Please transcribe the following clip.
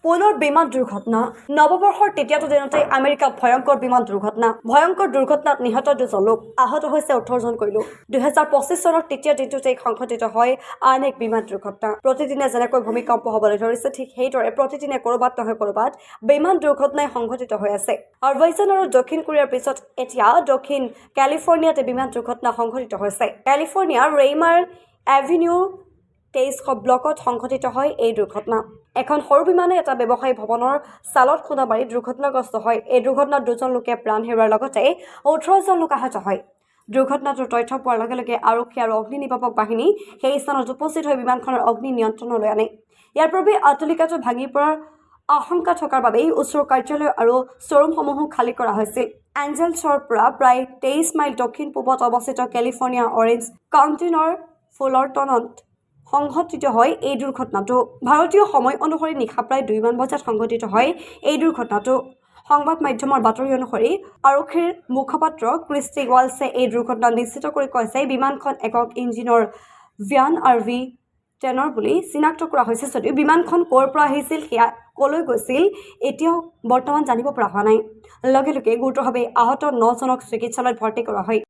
পুনৰ বিমান দুৰ্ঘটনা নৱবৰ্ষৰ তৃতীয়টো দিনতে আমেৰিকাত ভয়ংকৰ বিমান দুৰ্ঘটনাত নিহত 2জন লোক আহত হৈছে 18জনকৈ লোক 2025 চনৰ তৃতীয় দিনটোতে সংঘটিত হয় আন এক বিমান দুৰ্ঘটনা প্ৰতিদিনে যেনেকৈ ভূমিকম্প হ'বলৈ ধৰিছে ঠিক সেইদৰে প্ৰতিদিনে কৰবাত নহয় কৰবাত বিমান দুৰ্ঘটনাই সংঘটিত হৈ আছে আৰবাইজান আৰু দক্ষিণ কোৰিয়াৰ পিছত এতিয়া দক্ষিণ কেলিফৰ্ণিয়াত বিমান দুৰ্ঘটনা সংঘটিত হৈছে কেলিফৰ্ণিয়াৰ ৰেইমাৰ এভিনিউ 23 ব্লকত সংঘটিত হয় এই দুৰ্ঘটনা এখন সৰু বিমানে এটা ব্যৱসায়ী ভৱনৰ চালত খুন্দা মাৰি দুৰ্ঘটনাগ্ৰস্ত হয় এই দুৰ্ঘটনাত 2জন লোকে প্ৰাণ হেৰুৱাৰ লগতে 18জন লোক আহত হয় দুৰ্ঘটনাটোৰ তথ্য পোৱাৰ লগে লগে আৰক্ষী আৰু অগ্নি নিৰ্বাপক বাহিনী সেই স্থানত উপস্থিত হৈ বিমানখনৰ অগ্নি নিয়ন্ত্ৰণলৈ আনে ইয়াৰ পূৰ্বে অট্টালিকাটো ভাঙি পৰাৰ আশংকা থকাৰ বাবেই ওচৰৰ কাৰ্যালয় আৰু শ্বৰুমসমূহো খালী কৰা হৈছিল এঞ্জেলছৰ পৰা প্ৰায় 23 মাইল দক্ষিণ পূবত অৱস্থিত কেলিফৰ্ণিয়া অৰেঞ্জ কাউণ্টিৰ ফুলৰটনত সংঘটিত হয় এই দুৰ্ঘটনাটো ভাৰতীয় সময় অনুসৰি নিশা প্ৰায় 2মান বজাত সংঘটিত হয় এই দুৰ্ঘটনাটো সংবাদ মাধ্যমৰ বাতৰি অনুসৰি আৰক্ষীৰ মুখপাত্ৰ ক্ৰিষ্টি ৱালছে এই দুৰ্ঘটনা নিশ্চিত কৰি কৈছে বিমানখন একক ইঞ্জিনৰ ভিয়ান RV-10 বুলি চিনাক্ত কৰা হৈছে যদিও বিমানখন ক'ৰ পৰা আহিছিল সেয়া কলৈ গৈছিল এতিয়াও বৰ্তমান জানিব পৰা হোৱা নাই লগে লগে গুৰুতৰভাৱে আহত 9জনক চিকিৎসালয়ত ভৰ্তি কৰা হয়